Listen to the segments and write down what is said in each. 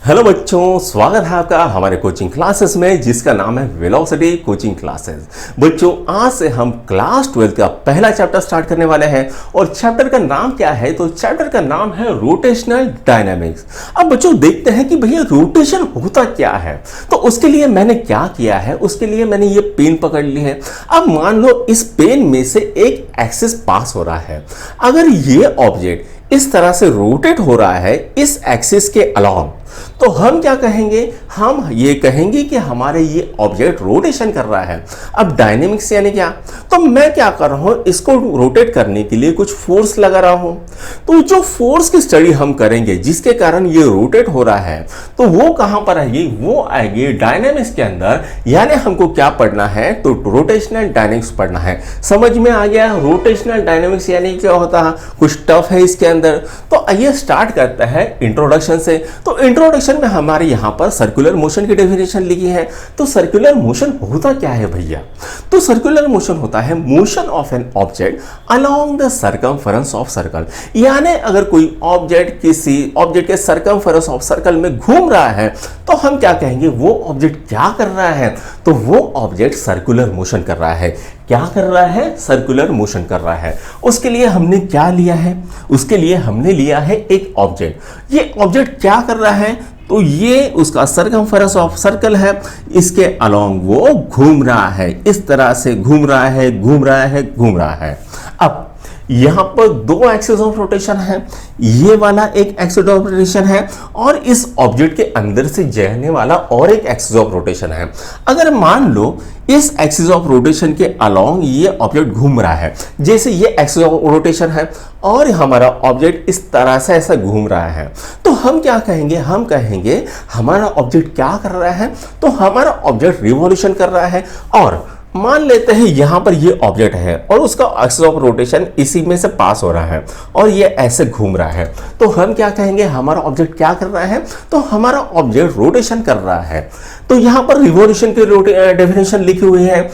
Hello बच्चों, स्वागत है आपका हमारे कोचिंग क्लासेस में जिसका नाम है वेलोसिटी कोचिंग क्लासेस। बच्चों, आज से हम क्लास 12 का पहला चैप्टर स्टार्ट करने वाले हैं और चैप्टर का नाम क्या है? तो चैप्टर का नाम है रोटेशनल डायनामिक्स। अब बच्चों देखते हैं कि भैया रोटेशन होता क्या है। तो उसके लिए मैंने क्या किया है, उसके लिए मैंने ये पेन पकड़ ली है। अब मान लो इस पेन में से एक एक्सिस पास हो रहा है। अगर ये ऑब्जेक्ट इस तरह से रोटेट हो रहा है इस एक्सिस के अलोंग, तो हम क्या कहेंगे? हम ये कहेंगे कि हमारे ये ऑब्जेक्ट रोटेशन कर रहा है। अब डायनेमिक्स यानी क्या? तो मैं क्या कर रहा हूं, इसको रोटेट करने के लिए कुछ फोर्स लगा रहा हूं। तो जो फोर्स की स्टडी हम करेंगे जिसके कारण ये रोटेट हो रहा है, तो वो कहां पर आएगी? वो आएगी डायनेमिक्स के अंदर। यानी हमको क्या पढ़ना है? तो रोटेशनल डायनेमिक्स पढ़ना है। समझ में आ गया? रोटेशनल डायनेमिक्स यानी क्या होता है? कुछ टफ है इसके अंदर। तो आइए स्टार्ट करते हैं इंट्रोडक्शन से। तो इंट्रोडक्शन में हमारे यहां पर सर्कुलर मोशन की डेफिनेशन लिखी है। तो सर्कुलर मोशन होता क्या है भैया? तो सर्कुलर मोशन होता है motion of an object along the circumference of circle. यानी अगर कोई ऑब्जेक्ट किसी ऑब्जेक्ट के सर्कमफरेंस ऑफ सर्कल में घूम रहा है तो हम क्या कहेंगे? वो ऑब्जेक्ट क्या कर रहा है? तो वो ऑब्जेक्ट सर्कुलर मोशन कर रहा है। क्या कर रहा है? सर्कुलर मोशन कर रहा है। उसके लिए हमने क्या लिया है? उसके लिए हमने लिया है एक ऑब्जेक्ट। ये ऑब्जेक्ट क्या कर रहा है? तो ये उसका सर्कमफरेंस ऑफ सर्कल है, इसके अलोंग वो घूम रहा है। इस तरह से घूम रहा है, घूम रहा है, घूम रहा है। अब यहां पर दो एक्सिस ऑफ रोटेशन है। ये वाला एक एक्सिस ऑफ रोटेशन है और इस ऑब्जेक्ट के अंदर से जाने वाला और एक एक्सिस ऑफ रोटेशन है। अगर मान लो इस एक्सिस ऑफ रोटेशन के अलोंग ये ऑब्जेक्ट घूम रहा है, जैसे ये एक्सिस ऑफ रोटेशन है और हमारा ऑब्जेक्ट इस तरह से ऐसा घूम रहा है, तो हम क्या कहेंगे? हम कहेंगे हमारा ऑब्जेक्ट क्या कर रहा है? तो हमारा ऑब्जेक्ट रिवॉल्यूशन कर रहा है। और मान लेते हैं यहां पर ये ऑब्जेक्ट है और उसका एक्सिस ऑफ रोटेशन इसी में से पास हो रहा है और ये ऐसे घूम रहा है, तो हम क्या कहेंगे? हमारा ऑब्जेक्ट क्या कर रहा है? तो हमारा ऑब्जेक्ट रोटेशन कर रहा है। तो यहां पर रिवॉल्यूशन की डेफिनेशन लिखी हुई है।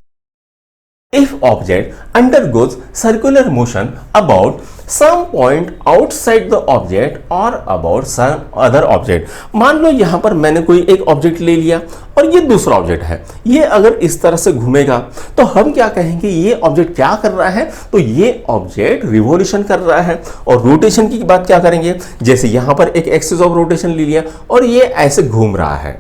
If object undergoes circular motion about some point outside the object or about some other object, मान लो यहां पर मैंने कोई एक ऑब्जेक्ट ले लिया और ये दूसरा ऑब्जेक्ट है। ये अगर इस तरह से घूमेगा तो हम क्या कहेंगे? ये ऑब्जेक्ट क्या कर रहा है? तो ये ऑब्जेक्ट रिवॉल्यूशन कर रहा है। और रोटेशन की बात क्या करेंगे? जैसे यहां पर एक एक्सिस ऑफ रोटेशन ले लिया और ये ऐसे घूम रहा है,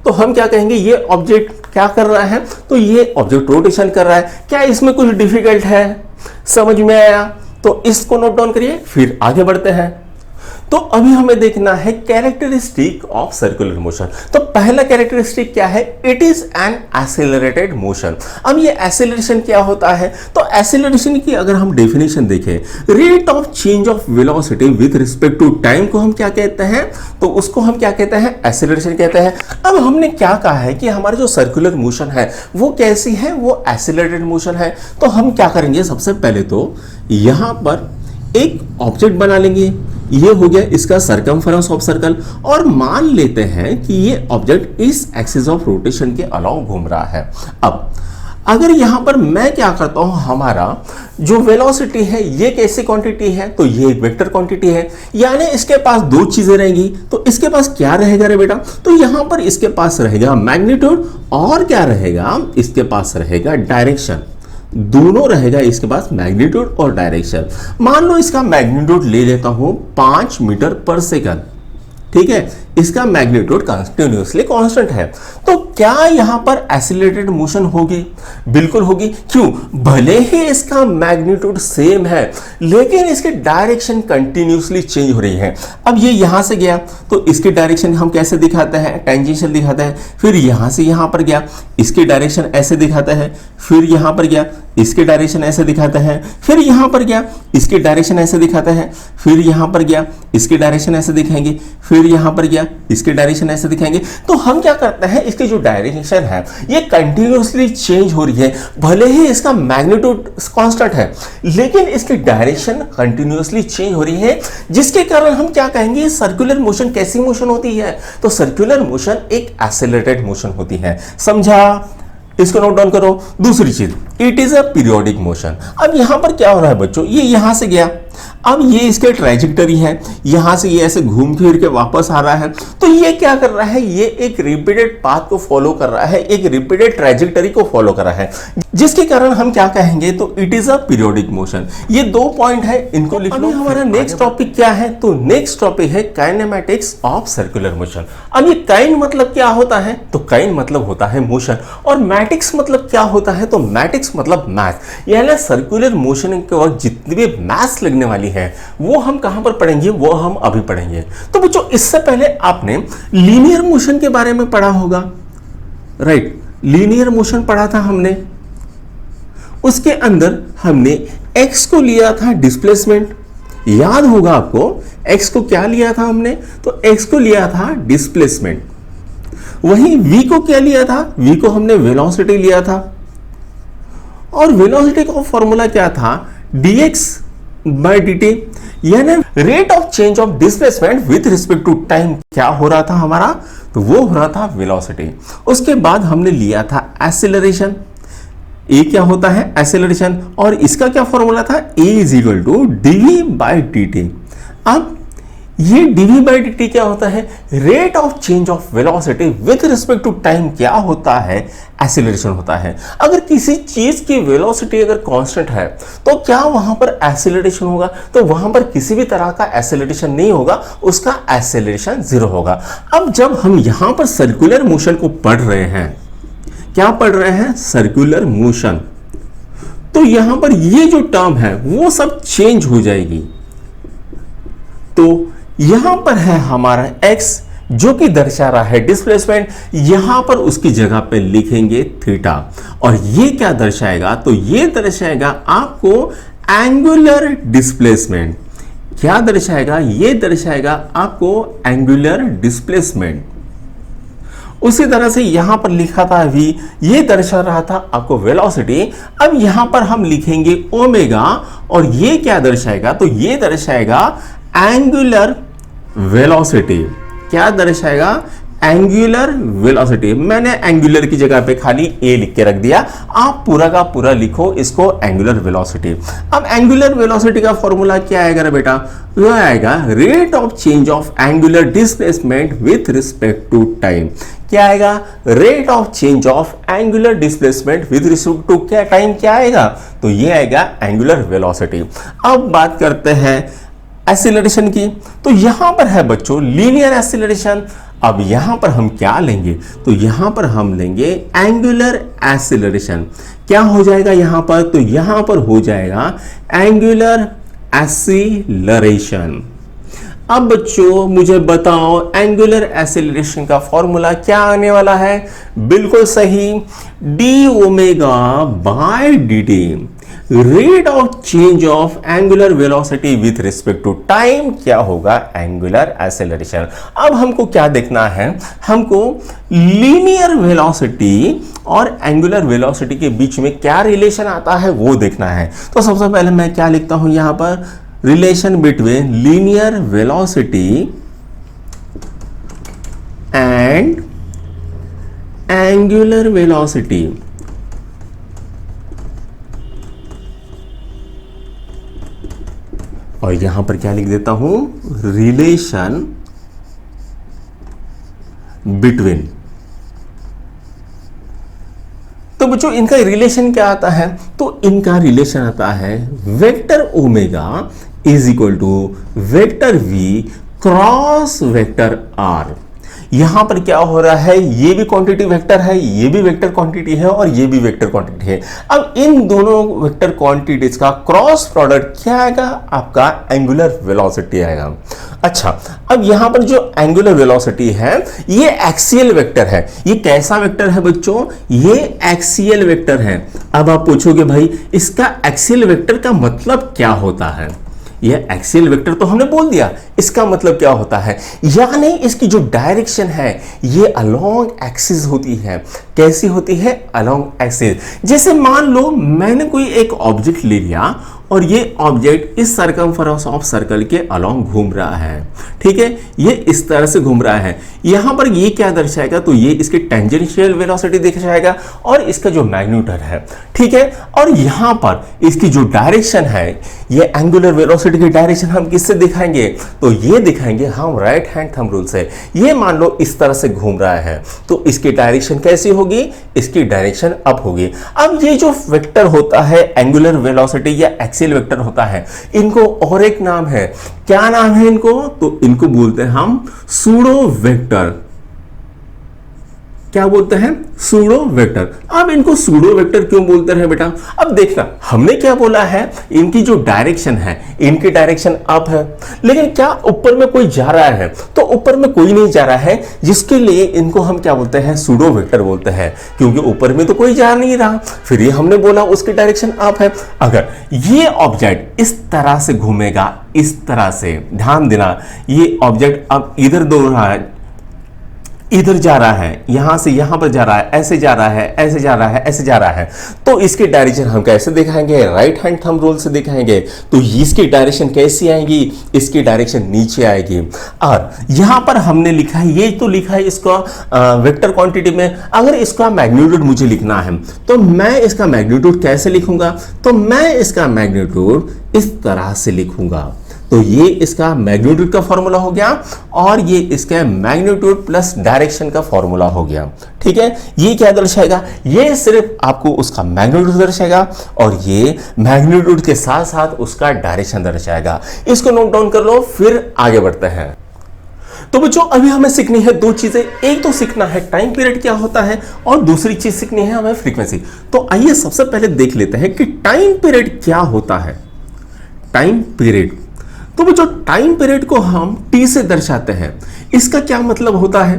तो हम क्या कहेंगे? ये ऑब्जेक्ट क्या कर रहा है? तो ये ऑब्जेक्ट रोटेशन कर रहा है। क्या इसमें कुछ डिफिकल्ट है? समझ में आया? तो इसको नोट डाउन करिए, फिर आगे बढ़ते हैं। तो अभी हमें देखना है कैरेक्टरिस्टिक ऑफ सर्कुलर मोशन। तो पहला कैरेक्टरिस्टिक क्या है? It is an accelerated motion. अब ये एक्सेलरेशन क्या होता है? तो एक्सेलरेशन की अगर हम डेफिनेशन देखें, rate of change of velocity with respect to time को हम क्या कहते हैं? तो उसको हम क्या कहते हैं? एक्सेलरेशन कहते हैं। अब हमने क्या कहा है कि हमारी जो सर्कुलर मोशन है वो कैसी है? वो एक्सेलरेटेड मोशन है। तो हम क्या करेंगे? सबसे पहले तो यहां पर एक ऑब्जेक्ट बना लेंगे। ये हो गया इसका सर्कमफरेंस ऑफ सर्कल और मान लेते हैं कि ये ऑब्जेक्ट इस एक्सिस ऑफ रोटेशन के अलोंग घूम रहा है। अब अगर यहां पर मैं क्या करता हूं, हमारा जो वेलोसिटी है ये कैसी क्वांटिटी है? तो ये एक वेक्टर क्वांटिटी है। यानी इसके पास दो चीजें रहेंगी। तो इसके पास क्या रहेगा रे बेटा? तो यहां पर इसके पास रहेगा मैग्नीट्यूड और क्या रहेगा? इसके पास रहेगा डायरेक्शन। दोनों रहेगा इसके पास, मैग्नीट्यूड और डायरेक्शन। मान लो इसका मैग्नीट्यूड ले लेता हूं 5 मीटर पर सेकंड, ठीक है? इसका मैग्नीट्यूड कंटिन्यूअसली कांस्टेंट है। तो क्या यहां पर एक्सीलरेटेड मोशन होगी? बिल्कुल होगी। क्यों? भले ही इसका मैग्नीट्यूड सेम है लेकिन इसकी डायरेक्शन कंटिन्यूअसली चेंज हो रही है। अब ये यहां से गया तो इसकी डायरेक्शन हम कैसे दिखाते हैं? टेंजेंशियल दिखाते हैं। फिर यहां से यहां पर गया, इसकी डायरेक्शन ऐसे दिखाता है। फिर यहां पर गया, इसकी डायरेक्शन ऐसे दिखाता है। फिर यहां पर गया, इसकी डायरेक्शन ऐसे दिखाता है। फिर यहां पर गया, इसकी डायरेक्शन ऐसे दिखाएंगे। फिर यहां पर गया, इसकी डायरेक्शन ऐसे दिखाएंगे। तो हम क्या करते हैं? इसकी जो डायरेक्शन है ये कंटिन्यूअसली चेंज हो रही है। भले ही इसका मैग्नीट्यूड कांस्टेंट है लेकिन इसकी डायरेक्शन कंटिन्यूअसली चेंज हो रही है, जिसके कारण हम क्या कहेंगे? सर्कुलर मोशन कैसी मोशन होती है? तो सर्कुलर मोशन एक एक्सेलरेटेड मोशन होती है। समझा? इसको नोट डाउन करो। दूसरी चीज, it is a periodic motion. अब यहां पर क्या हो रहा है बच्चों? ये यहां से गया, अब ये इसके ट्रैजेक्टरी है, यहां से ये ऐसे घूम फिर के वापस आ रहा है, तो ये क्या कर रहा है, ये एक रिपीटेड पाथ को फॉलो कर रहा है, एक रिपीटेड ट्रैजेक्टरी को फॉलो कर रहा है, जिसके कारण हम क्या कहेंगे, तो it is a periodic motion. ये 2 पॉइंट है, इनको लिख लो। हमारा नेक्स्ट टॉपिक क्या है, तो नेक्स्ट टॉपिक है काइनेमैटिक्स ऑफ सर्कुलर मोशन। अब ये काइन मतलब क्या होता है, तो काइन मतलब होता है मोशन, और मैटिक्स मतलब क्या होता है, तो मैटिक्स मतलब मैथ। यानी सर्कुलर मोशन के वक्त जितनी भी मैथ्स लगने वाली है वो हम कहां पर पढ़ेंगे, वो हम अभी पढ़ेंगे। तो बच्चों इससे पहले आपने लीनियर मोशन के बारे में पढ़ा होगा, राइट। लीनियर मोशन पढ़ा था हमने, उसके अंदर हमने x को लिया था डिस्प्लेसमेंट, याद होगा आपको x को क्या लिया था हमने, तो x को लिया था डिस्प्लेसमेंट। वहीं v को क्या लिया था, v को हमने वेलोसिटी लिया था, और वेलोसिटी का फॉर्मूला क्या था, dx बाय dt, यानी rate of change of displacement with respect to time क्या हो रहा था हमारा, तो वो हो रहा था वेलोसिटी। उसके बाद हमने लिया था एक्सेलरेशन, ए क्या होता है एक्सेलरेशन, और इसका क्या फॉर्मूला था, a is equal to dv by dt। अब ये dv बाई dt क्या होता है, rate of change of velocity with respect to time क्या होता है, एक्सेलरेशन होता है। अगर किसी चीज की वेलोसिटी अगर कांस्टेंट है तो क्या वहां पर एक्सेलरेशन होगा, तो वहां पर किसी भी तरह का एक्सेलरेशन नहीं होगा, उसका एक्सेलरेशन 0 होगा। अब जब हम यहां पर सर्कुलर मोशन को पढ़ रहे हैं, क्या पढ़ रहे हैं, सर्कुलर मोशन, तो यहां पर ये जो टर्म है वो सब चेंज हो जाएगी। तो यहां पर है हमारा x जो कि दर्शा रहा है डिस्प्लेसमेंट, यहां पर उसकी जगह पे लिखेंगे थीटा, और ये क्या दर्शाएगा, तो ये दर्शाएगा आपको एंगुलर डिस्प्लेसमेंट। क्या दर्शाएगा, ये दर्शाएगा आपको एंगुलर डिस्प्लेसमेंट। उसी तरह से यहां पर लिखा था v, ये दर्शा रहा था आपको वेलोसिटी। अब यहां पर हम लिखेंगे ओमेगा, और ये क्या दर्शाएगा, तो ये दर्शाएगा एंगुलर वेलोसिटी। क्या दर्शाएगा, एंगुलर वेलोसिटी। मैंने एंगुलर की जगह पे खाली ए लिख के रख दिया, आप पूरा का पूरा लिखो इसको एंगुलर वेलोसिटी। अब एंगुलर वेलोसिटी का फॉर्मूला क्या आएगा बेटा, वो आएगा rate of change of angular displacement with respect to time. क्या आएगा, rate of change of angular displacement with respect to क्या टाइम, क्या आएगा, तो ये आएगा एंगुलर वेलोसिटी। अब बात करते हैं एक्सीलरेशन की, तो यहां पर है बच्चों लीनियर एक्सीलरेशन। अब यहां पर हम क्या लेंगे, तो यहां पर हम लेंगे एंगुलर एक्सीलरेशन। क्या हो जाएगा यहां पर, तो यहां पर हो जाएगा एंगुलर एक्सीलरेशन। अब बच्चों मुझे बताओ एंगुलर एक्सीलरेशन का फॉर्मूला क्या आने वाला है, बिल्कुल सही, d omega by d t, rate of change of angular velocity with respect to time क्या होगा, एंगुलर एक्सेलरेशन। अब हमको क्या देखना है, हमको लीनियर वेलोसिटी और एंगुलर वेलोसिटी के बीच में क्या रिलेशन आता है वो देखना है। तो सबसे पहले मैं क्या लिखता हूं यहां पर, relation between linear velocity and angular velocity. और यहां पर क्या लिख देता हूं, रिलेशन बिटवीन। तो बच्चों इनका रिलेशन क्या आता है, तो इनका रिलेशन आता है vector omega is equal to vector v cross vector r. यहां पर क्या हो रहा है, ये भी क्वांटिटी वेक्टर है, ये भी वेक्टर क्वांटिटी है और ये भी वेक्टर क्वांटिटी है। अब इन दोनों वेक्टर क्वांटिटीज का क्रॉस प्रोडक्ट क्या आएगा, आपका एंगुलर वेलोसिटी आएगा। अच्छा, अब यहां पर जो एंगुलर वेलोसिटी है ये एक्सियल वेक्टर है। ये कैसा वेक्टर है बच्चों, ये एक्सियल वेक्टर है। अब आप पूछोगे भाई इसका एक्सियल वेक्टर का मतलब क्या होता है, ये एक्सियल वेक्टर तो हमने बोल दिया, इसका मतलब क्या होता है, यानी इसकी जो डायरेक्शन है ये अलोंग एक्सिस होती है। कैसी होती है, अलोंग एक्सिस। जैसे मान लो मैंने कोई एक ऑब्जेक्ट ले लिया, और ये ऑब्जेक्ट इस सर्कमफेरेंस ऑफ सर्कल के अलोंग घूम रहा है। ठीक है, ये इस तरह से घूम रहा है। यहां पर ये क्या दर्शाएगा, तो ये इसकी टेंजेंशियल वेलोसिटी दिखाएगा और इसका जो मैग्नीट्यूड है। ठीक है, और यहां पर इसकी जो डायरेक्शन है, ये एंगुलर वेलोसिटी की डायरेक्शन हम किससे दिखाएंगे, तो ये दिखाएंगे हम राइट हैंड थंब रूल से। ये मान लो इस तरह से घूम रहा है, तो इसकी डायरेक्शन कैसी होगी, इसकी डायरेक्शन अप होगी। अब ये जो वेक्टर होता है एंगुलर वेलोसिटी या एक्सियल वेक्टर होता है, इनको और एक नाम है, क्या नाम है इनको, तो इनको बोलते हैं हम सूडो वेक्टर। क्या बोलते हैं, सूडो वेक्टर। अब इनको सूडो वेक्टर क्यों बोलते हैं बेटा, अब देखना हमने क्या बोला है, इनकी जो डायरेक्शन है, इनकी डायरेक्शन अप है, लेकिन क्या ऊपर में कोई जा रहा है, तो ऊपर में कोई नहीं जा रहा है, जिसके लिए इनको हम क्या बोलते हैं, सूडो वेक्टर बोलते हैं, क्योंकि ऊपर में तो कोई जा नहीं रहा, फिर ये हमने बोला उसकी डायरेक्शन अप है। अगर ये ऑब्जेक्ट इस तरह से घूमेगा, इस तरह से, ध्यान देना, ये ऑब्जेक्ट अब इधर दौड़ रहा है, इधर जा रहा है, यहां से यहां पर जा रहा है, ऐसे जा रहा है, ऐसे जा रहा है, ऐसे जा रहा है, तो इसकी डायरेक्शन हम कैसे दिखाएंगे, राइट हैंड थंब रूल से दिखाएंगे। तो इसकी डायरेक्शन कैसी आएगी, इसकी डायरेक्शन नीचे आएगी। और यहां पर हमने लिखा है, ये तो लिखा है इसका वेक्टर क्वांटिटी में, अगर इसका मैग्नीट्यूड मुझे लिखना है तो मैं इसका मैग्नीट्यूड कैसे लिखूंगा, तो मैं इसका मैग्नीट्यूड इस तरह से लिखूंगा। तो ये इसका मैग्नीट्यूड का फॉर्मूला हो गया और ये इसका मैग्नीट्यूड प्लस डायरेक्शन का फॉर्मूला हो गया। ठीक है, ये क्या दर्शाएगा, ये सिर्फ आपको उसका मैग्नीट्यूड दर्शाएगा और ये मैग्नीट्यूड के साथ साथ उसका डायरेक्शन दर्शाएगा। इसको नोट डाउन कर लो, फिर आगे बढ़ते हैं। तो बच्चों अभी हमें सीखनी है दो चीजें, एक तो सीखना है टाइम पीरियड क्या होता है और दूसरी चीज सीखनी है हमें फ्रीक्वेंसी। तो आइए सबसे पहले देख लेते हैं कि टाइम पीरियड क्या होता है। टाइम पीरियड, तो वो जो टाइम पीरियड को हम टी से दर्शाते हैं, इसका क्या मतलब होता है,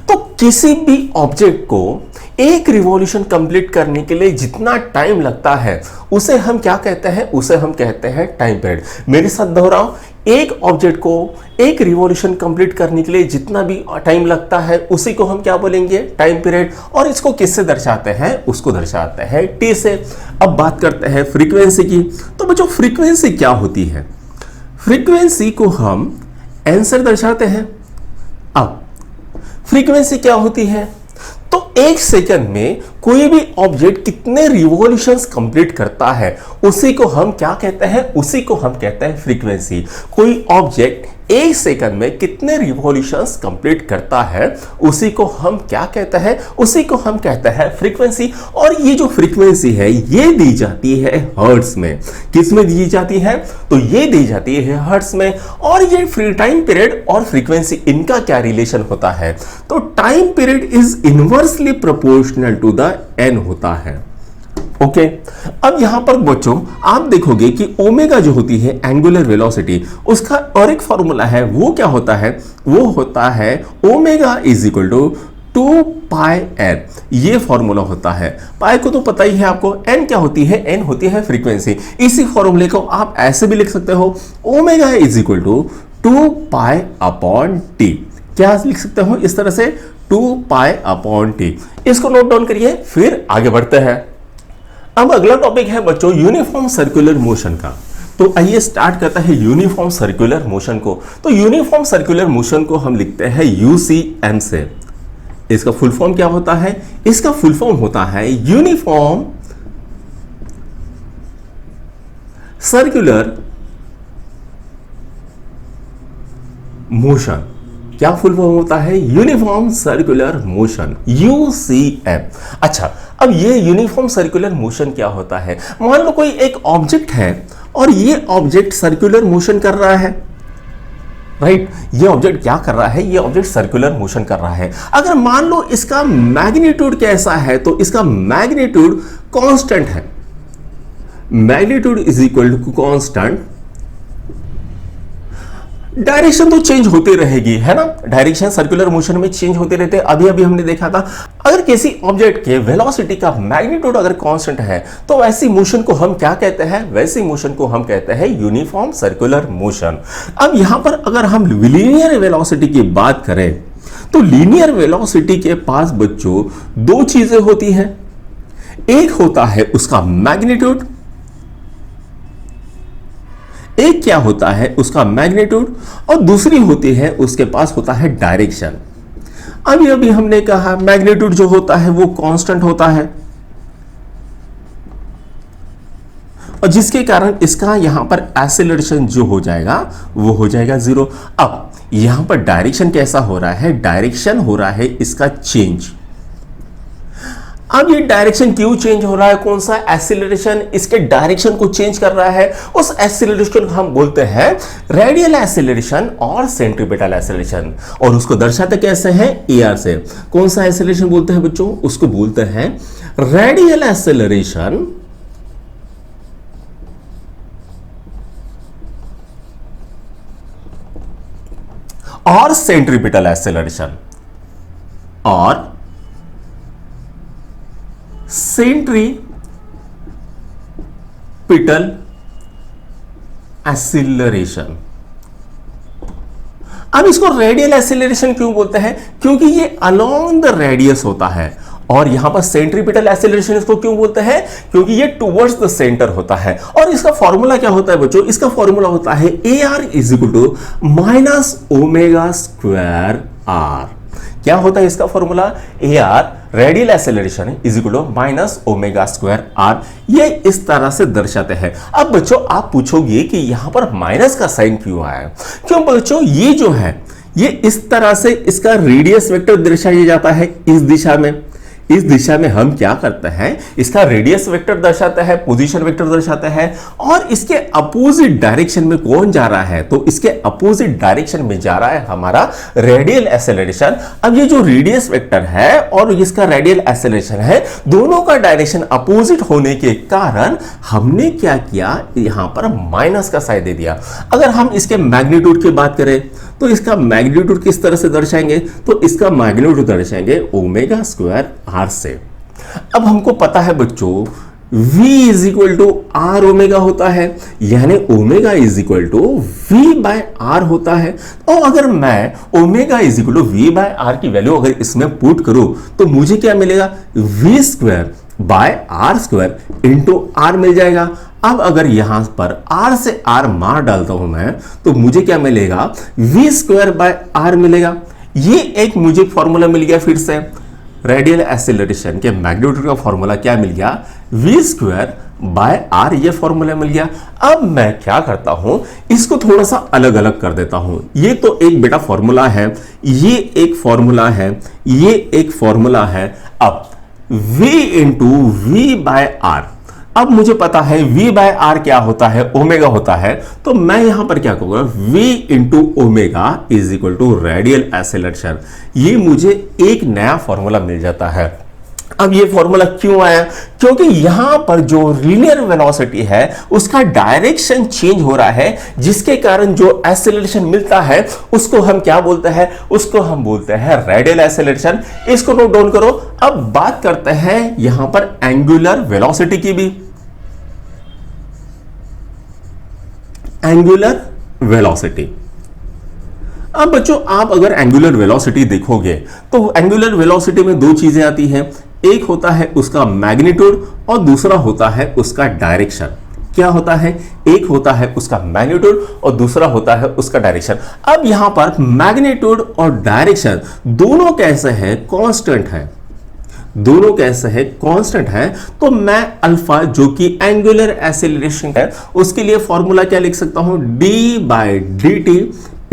तो किसी भी ऑब्जेक्ट को एक रिवॉल्यूशन कंप्लीट करने के लिए जितना टाइम लगता है उसे हम क्या कहते हैं, उसे हम कहते हैं टाइम पीरियड। मेरे साथ दोहराओ, एक ऑब्जेक्ट को एक रिवॉल्यूशन कंप्लीट करने के लिए जितना भी टाइम लगता है उसी को हम क्या बोलेंगे, टाइम पीरियड। और इसको किससे दर्शाते हैं, उसको दर्शाते हैं टी से। अब बात करते हैं फ्रीक्वेंसी की। तो बच्चों फ्रीक्वेंसी क्या होती है, फ्रीक्वेंसी को हम एन से दर्शाते हैं। अब फ्रीक्वेंसी क्या होती है, तो एक सेकंड में कोई भी ऑब्जेक्ट कितने रिवॉल्यूशंस कंप्लीट करता है उसी को हम क्या कहते हैं, उसी को हम कहते हैं फ्रीक्वेंसी। कोई ऑब्जेक्ट एक सेकंड में कितने रिवॉल्यूशंस कंप्लीट करता है उसी को हम क्या कहते हैं, उसी को हम कहते हैं फ्रीक्वेंसी। और ये जो फ्रीक्वेंसी है ये दी जाती है हर्ट्ज में। किस में दी जाती है, तो ये दी जाती है हर्ट्ज में। और ये फ्री टाइम पीरियड और फ्रीक्वेंसी इनका क्या रिलेशन होता है, तो time period is inversely proportional to the n होता है। ओके, अब यहां पर बच्चों आप देखोगे कि ओमेगा जो होती है एंगुलर वेलोसिटी, उसका और एक फॉर्मूला है, वो क्या होता है, वो होता है omega is equal to 2 pi n. ये फॉर्मूला होता है, पाई को तो पता ही है आपको, एन क्या होती है, एन होती है फ्रीक्वेंसी। इसी फॉर्मूले को आप ऐसे भी लिख सकते हो, omega is equal to 2 pi upon t. क्या लिख सकते हो इस तरह से, 2 पाई अपॉन टी। इसको नोट डाउन करिए, फिर आगे बढ़ते हैं। अब अगला टॉपिक है बच्चों यूनिफॉर्म सर्कुलर मोशन का। तो आइए स्टार्ट करता है यूनिफॉर्म सर्कुलर मोशन को। तो यूनिफॉर्म सर्कुलर मोशन को हम लिखते हैं यूसीएम से। इसका फुल फॉर्म क्या होता है, इसका फुल फॉर्म होता है यूनिफॉर्म सर्कुलर मोशन। क्या फुल फॉर्म होता है, यूनिफॉर्म सर्कुलर मोशन, यूसीएम। अच्छा, अब ये यूनिफॉर्म सर्कुलर मोशन क्या होता है, मान लो कोई एक ऑब्जेक्ट है और ये ऑब्जेक्ट सर्कुलर मोशन कर रहा है, राइट। ये ऑब्जेक्ट क्या कर रहा है, ये ऑब्जेक्ट सर्कुलर मोशन कर रहा है। अगर मान लो इसका मैग्नीट्यूड कैसा है, तो इसका मैग्नीट्यूड कांस्टेंट है, magnitude is equal to constant. Direction तो चेंज होती रहेगी, है ना, डायरेक्शन सर्कुलर मोशन में चेंज होते रहते हैं। अभी अभी हमने देखा था, अगर किसी ऑब्जेक्ट के वेलोसिटी का मैग्नीट्यूड अगर कांस्टेंट है तो वैसी मोशन को हम क्या कहते हैं, वैसी मोशन को हम कहते हैं यूनिफॉर्म सर्कुलर मोशन। अब यहां पर अगर हम लीनियर वेलोसिटी की बात करें तो लीनियर वेलोसिटी के पास बच्चों दो चीजें होती हैं, एक होता है उसका मैग्नीट्यूड एक क्या होता है उसका मैग्नीट्यूड और दूसरी होती है उसके पास होता है डायरेक्शन। अभी अभी हमने कहा मैग्नीट्यूड जो होता है वो कांस्टेंट होता है और जिसके कारण इसका यहां पर एक्सेलरेशन जो हो जाएगा वो हो जाएगा 0। अब यहां पर डायरेक्शन कैसा हो रहा है, डायरेक्शन हो रहा है इसका चेंज। अब ये डायरेक्शन क्यों चेंज हो रहा है, कौन सा एक्सेलरेशन इसके डायरेक्शन को चेंज कर रहा है, उस एक्सेलरेशन को हम बोलते हैं रेडियल एक्सेलरेशन और सेंट्रीपिटल एक्सेलरेशन। और उसको दर्शाते कैसे हैं, AR से। कौन सा एक्सेलरेशन बोलते हैं बच्चों, उसको बोलते हैं रेडियल एक्सेलरेशन और सेंट्रीपिटल एक्सेलरेशन और सेंट्रीपिटल एक्सीलरेशन। अब इसको रेडियल एक्सीलरेशन क्यों बोलते हैं, क्योंकि ये अलोंग द रेडियस होता है। और यहां पर सेंट्रीपिटल एक्सीलरेशन इसको क्यों बोलते हैं, क्योंकि ये टुवर्ड्स द सेंटर होता है। और इसका फॉर्मूला क्या होता है बच्चों, इसका फॉर्मूला होता है AR is equal to minus omega square R। क्या होता है इसका formula, AR radial acceleration is equal to minus omega square R। ये इस तरह से दर्शाते हैं। अब बच्चों आप पूछोगे कि यहां पर माइनस का साइन क्यों आया, क्यों बच्चों, ये जो है ये इस तरह से इसका रेडियस वेक्टर दर्शाया जाता है इस दिशा में। इस दिशा में हम क्या करते हैं, इसका रेडियस वेक्टर दर्शाता है, पोजीशन वेक्टर दर्शाता है। और इसके अपोजिट डायरेक्शन में कौन जा रहा है, तो इसके अपोजिट डायरेक्शन में जा रहा है हमारा रेडियल एक्सेलरेशन। अब ये जो रेडियस वेक्टर है और इसका रेडियल एक्सेलरेशन है, दोनों का डायरेक्शन अपोजिट होने के कारण हमने क्या किया, यहां पर माइनस का साइन दे दिया। अगर हम इसके मैग्नीट्यूड की बात करें तो इसका मैग्नीट्यूड किस तरह से दर्शाएंगे, तो इसका मैग्नीट्यूड दर्शाएंगे ओमेगा स्क्वायर R से। अब हमको पता है बच्चों V is equal to r omega होता है, यानी omega is equal to V by R होता है। और अगर मैं omega is equal to V by R की वैल्यू अगर इसमें पुट करूं तो मुझे क्या मिलेगा, V square by R square into R मिल जाएगा। अब अगर यहां पर R से R मार डालता हूं मैं तो मुझे क्या मिलेगा, V स्क्वायर बाय R मिलेगा। ये एक मुझे फॉर्मूला मिल गया, फिर से रेडियल एक्सेलरेशन के मैग्नीट्यूड का फॉर्मूला क्या मिल गया, V स्क्वायर बाय R, ये फॉर्मूला मिल गया। अब मैं क्या करता हूं, इसको थोड़ा सा अलग अलग कर देता हूं। ये तो एक बेटा फॉर्मूला है, ये एक फॉर्मूला है, ये एक फॉर्मूला है। अब V into V by R, अब मुझे पता है V बाय R क्या होता है, ओमेगा होता है। तो मैं यहां पर क्या कहूंगा, V into omega is equal to radial acceleration. ये मुझे एक नया फॉर्मूला मिल जाता है। अब ये फॉर्मूला क्यों आया, क्योंकि यहां पर जो लीनियर वेलोसिटी है उसका डायरेक्शन चेंज हो रहा है, जिसके कारण जो एक्सेलरेशन मिलता है उसको हम क्या बोलते हैं, उसको हम बोलते हैं रेडियल एक्सेलरेशन। इसको नोट डाउन करो। अब बात करते हैं यहां पर एंगुलर वेलोसिटी की भी। एंगुलर वेलोसिटी, अब बच्चों आप अगर एंगुलर वेलोसिटी देखोगे तो एंगुलर वेलोसिटी में दो चीजें आती हैं, एक होता है उसका मैग्नीट्यूड और दूसरा होता है उसका डायरेक्शन। क्या होता है, एक होता है उसका मैग्नीट्यूड और दूसरा होता है उसका डायरेक्शन। अब यहां पर मैग्नीट्यूड और डायरेक्शन दोनों कैसे हैं, कांस्टेंट है, दोनों कैसे है, कांस्टेंट है। तो मैं अल्फा जो कि एंगुलर एक्सेलरेशन है उसके लिए फॉर्मूला क्या लिख सकता हूं, d by d t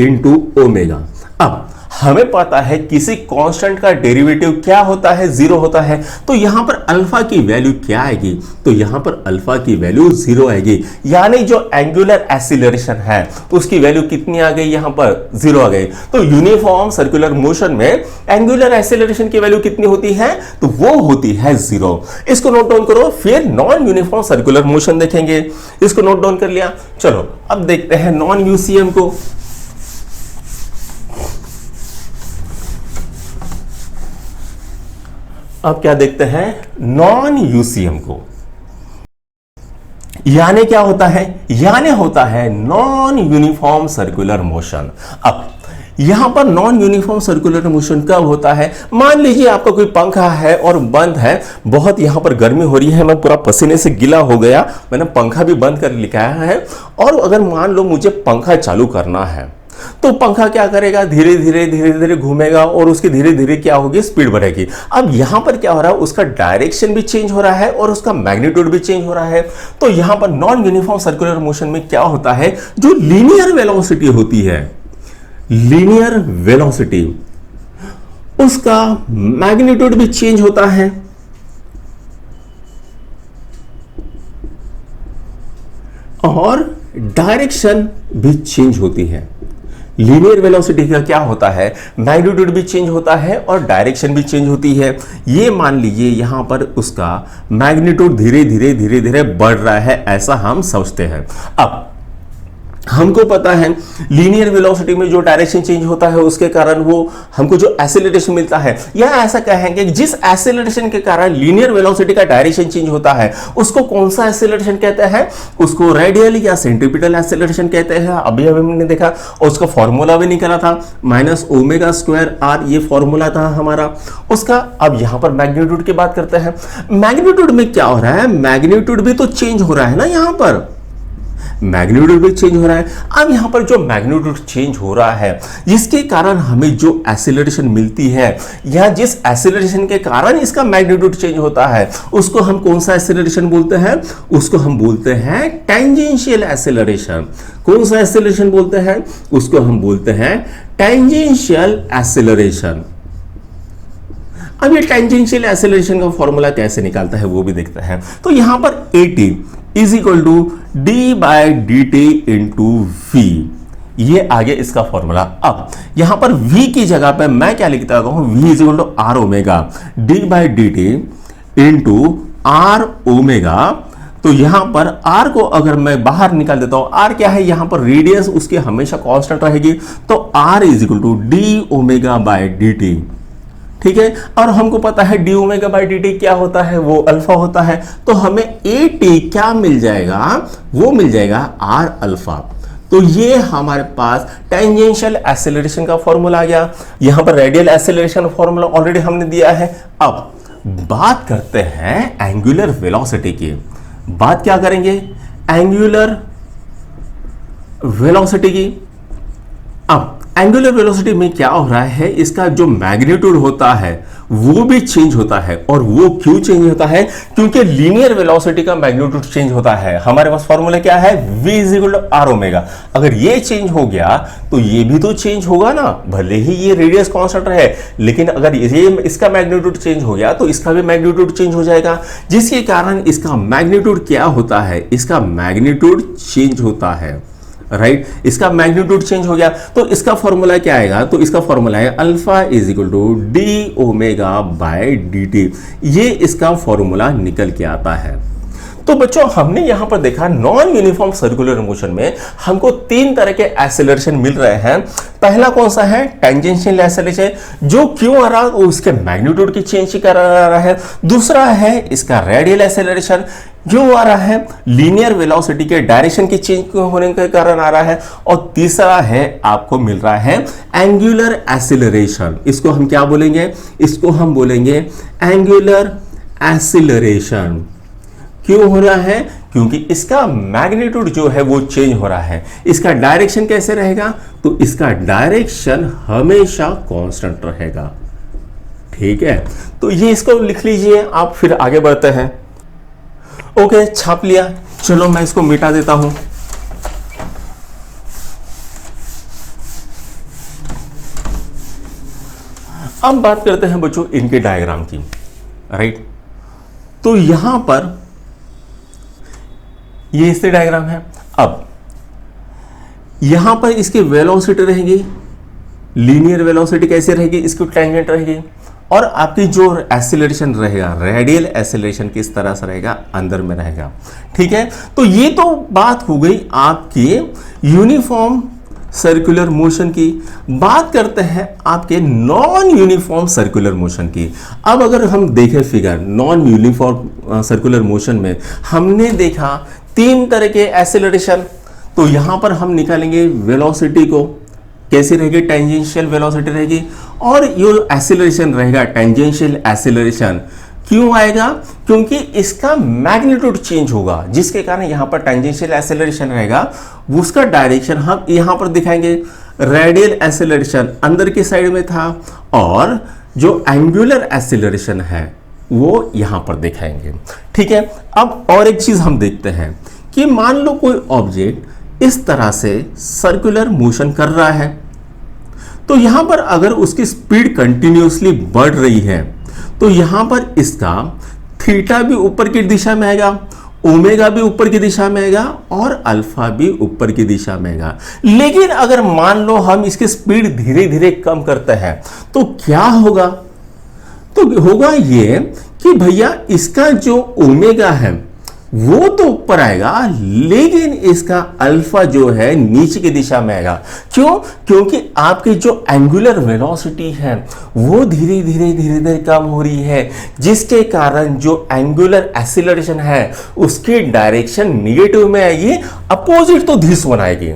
into omega. अब हमें पता है किसी कांस्टेंट का डेरिवेटिव क्या होता है, जीरो होता है। तो यहां पर अल्फा की वैल्यू क्या आएगी, तो यहां पर अल्फा की वैल्यू जीरो आएगी, यानी जो एंगुलर एक्सीलरेशन है उसकी वैल्यू कितनी आ गई, यहां पर जीरो आ गई। तो यूनिफॉर्म सर्कुलर मोशन में एंगुलर एक्सीलरेशन की वैल्यू कितनी होती है, तो वो होती है जीरो। इसको नोट डाउन करो, फिर नॉन यूनिफॉर्म सर्कुलर मोशन देखेंगे। इसको नोट डाउन कर लिया, चलो अब देखते हैं नॉन यूसीएम को। अब क्या देखते हैं, नॉन यूसीएम को। यानी क्या होता है, यानी होता है नॉन यूनिफॉर्म सर्कुलर मोशन। अब यहां पर नॉन यूनिफॉर्म सर्कुलर मोशन कब होता है? मान लीजिए आपका कोई पंखा है और बंद है, बहुत यहां पर गर्मी हो रही है, मैं पूरा पसीने से गीला हो गया, मैंने पंखा भी बंद कर लिखाया है, और अगर मान लो मुझे पंखा चालू करना है तो पंखा क्या करेगा? धीरे धीरे घूमेगा और उसकी धीरे धीरे क्या होगी? स्पीड बढ़ेगी। अब यहां पर क्या हो रहा है? उसका डायरेक्शन भी चेंज हो रहा है और उसका मैग्नीट्यूड भी चेंज हो रहा है। तो यहां पर नॉन यूनिफॉर्म सर्कुलर मोशन में क्या होता है? जो लीनियर वेलोसिटी होती है, लीनियर वेलोसिटी, उसका मैग्नीट्यूड भी चेंज होता है और डायरेक्शन भी चेंज होती है। लीनियर वेलोसिटी का क्या होता है? मैग्नीट्यूड भी चेंज होता है और डायरेक्शन भी चेंज होती है। ये मान लीजिए यहां पर उसका मैग्नीट्यूड धीरे धीरे बढ़ रहा है, ऐसा हम समझते हैं। अब हमको पता है लीनियर वेलोसिटी में जो डायरेक्शन चेंज होता है उसके कारण वो हमको जो एक्सेलरेशन मिलता है, या ऐसा कहेंगे कि जिस एक्सेलरेशन के कारण लीनियर वेलोसिटी का डायरेक्शन चेंज होता है उसको कौन सा एक्सेलरेशन कहते हैं? उसको रेडियल या सेंट्रीपिटल एक्सेलरेशन कहते हैं। अभी हमने देखा और उसका फॉर्मूला भी निकला था, -ω²r, ये फॉर्मूला था हमारा उसका। अब यहां पर मैग्नीट्यूड की बात करते हैं। मैग्नीट्यूड में क्या हो रहा है? मैग्नीट्यूड भी तो चेंज हो रहा है ना, यहां पर मैग्नीट्यूड भी चेंज हो रहा है। अब यहां पर जो मैग्नीट्यूड चेंज हो रहा है जिसके कारण हमें जो एक्सेलरेशन मिलती है, या जिस एक्सेलरेशन के कारण इसका मैग्नीट्यूड चेंज होता है, उसको हम कौन सा एक्सेलरेशन बोलते हैं? उसको हम बोलते हैं टेंजेंशियल एक्सेलरेशन। कौन सा एक्सेलरेशन बोलते हैं? उसको हम बोलते हैं टेंजेंशियल एक्सेलरेशन। अब ये टेंजेंशियल एक्सेलरेशन का फॉर्मूला कैसे निकालता है वो भी देखते हैं। तो यहां पर at is equal to d/dt into v, ये आगे इसका फॉर्मूला। अब यहां पर v की जगह पे मैं क्या लिखता हूं? v is equal to r omega d/dt into r omega. तो यहां पर r को अगर मैं बाहर निकाल देता हूं, r क्या है? यहां पर रेडियस उसकी हमेशा कांस्टेंट रहेगी, तो r is equal to d omega by dt। ठीक है, और हमको पता है d omega by d t क्या होता है? वो अल्फा होता है। तो हमें ए टी क्या मिल जाएगा? वो मिल जाएगा आर अल्फा। तो ये हमारे पास टेंजेंशियल एक्सेलरेशन का फॉर्मूला आ गया। यहां पर रेडियल एक्सेलरेशन फॉर्मूला ऑलरेडी हमने दिया है। अब बात करते हैं एंगुलर वेलोसिटी की। बात क्या करेंगे? एंगुलर वेलोसिटी की। अब एंगुलर वेलोसिटी में क्या हो रहा है? इसका जो मैग्नीट्यूड होता है वो भी चेंज होता है। और वो क्यों चेंज होता है? क्योंकि लीनियर वेलोसिटी का मैग्नीट्यूड चेंज होता है। हमारे पास फॉर्मूला क्या है? v is equal to r omega. अगर ये चेंज हो गया तो ये भी तो चेंज होगा ना, भले ही ये रेडियस कांस्टेंट रहे, लेकिन अगर ये इसका मैग्नीट्यूड चेंज हो गया तो इसका भी मैग्नीट्यूड चेंज हो जाएगा, जिसके कारण इसका मैग्नीट्यूड क्या होता है? इसका मैग्नीट्यूड चेंज होता है, राइट। इसका मैग्नीट्यूड चेंज हो गया तो इसका फॉर्मूला क्या आएगा? तो इसका फॉर्मूला है alpha is equal to d omega by d t. ये इसका फॉर्मूला निकल के आता है। तो बच्चों हमने यहां पर देखा नॉन यूनिफॉर्म सर्कुलर मोशन में हमको तीन तरह के एक्सेलरेशन मिल रहे हैं। पहला कौन सा है? टेंजेंशियल एक्सेलरेशन, जो क्यों आ रहा है? उसके मैग्नीट्यूड की चेंज कर रहा है। दूसरा है इसका रेडियल एक्सेलरेशन, जो आ रहा है लीनियर वेलोसिटी के डायरेक्शन की चेंज होने के कारण आ रहा है। और तीसरा है आपको मिल रहा है एंगुलर एक्सेलरेशन। इसको हम क्या बोलेंगे? इसको हम बोलेंगे एंगुलर एक्सेलरेशन। क्यों हो रहा है? क्योंकि इसका मैग्नीट्यूड जो है वो चेंज हो रहा है। इसका डायरेक्शन कैसे रहेगा? तो इसका डायरेक्शन हमेशा कांस्टेंट रहेगा। ठीक है, तो ये इसको लिख लीजिए आप, फिर आगे बढ़ते हैं। ओके, छाप लिया। चलो मैं इसको मिटा देता हूं। अब बात करते हैं बच्चों इनके डायग्राम की, राइट। तो यहां पर ये इससे डायग्राम है। अब यहां पर इसकी वेलोसिटी रहेगी, लीनियर वेलोसिटी कैसे रहेगी? इसकी टेंजेंट रहेगी। और आपकी जो एक्सेलरेशन रहेगा, रेडियल एक्सेलरेशन किस तरह से रहेगा? अंदर में रहेगा। ठीक है, तो ये तो बात हो गई आपकी यूनिफॉर्म सर्कुलर मोशन की। बात करते हैं आपके नॉन यूनिफॉर्म सर्कुलर मोशन की। अब अगर हम देखें figure non uniform circular motion में, हमने देखा तीन तरह के एक्सेलरेशन। तो यहां पर हम निकालेंगे वेलोसिटी को, कैसी रहेगी, टेंजेंशियल वेलोसिटी रहेगी। और ये एक्सीलरेशन रहेगा, टेंजेंशियल एक्सीलरेशन क्यों आएगा, क्योंकि इसका मैग्नीट्यूड चेंज होगा, जिसके कारण यहां पर टेंजेंशियल एक्सीलरेशन रहेगा, उसका डायरेक्शन हम यहां पर दिखाएंगे। रेडियल एक्सीलरेशन अंदर की साइड में था और जो एंगुलर एक्सीलरेशन है वो यहां पर दिखाएंगे। ठीक है, अब और एक चीज हम देखते हैं कि मान लो कोई ऑब्जेक्ट इस तरह से सर्कुलर मोशन कर रहा है, तो यहां पर अगर उसकी स्पीड कंटिन्यूसली बढ़ रही है तो यहां पर इसका थीटा भी ऊपर की दिशा में आएगा, ओमेगा भी ऊपर की दिशा में आएगा और अल्फा भी ऊपर की दिशा में आएगा। लेकिन अगर मान लो हम इसकी स्पीड धीरे धीरे कम करते हैं तो क्या होगा, तो होगा ये कि भैया इसका जो ओमेगा है वो तो ऊपर आएगा, लेकिन इसका अल्फा जो है नीचे की दिशा में आएगा। क्यों, क्योंकि आपकी जो एंगुलर वेलोसिटी है वो धीरे धीरे कम हो रही है, जिसके कारण जो एंगुलर एक्सीलरेशन है उसकी डायरेक्शन निगेटिव में आएगी, अपोजिट तो दिस बनाएगी।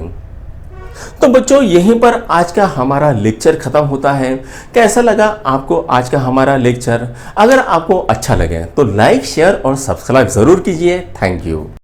तो बच्चों यहीं पर आज का हमारा लेक्चर खत्म होता है। कैसा लगा आपको आज का हमारा लेक्चर? अगर आपको अच्छा लगे तो लाइक, शेयर और सब्सक्राइब जरूर कीजिए। Thank you.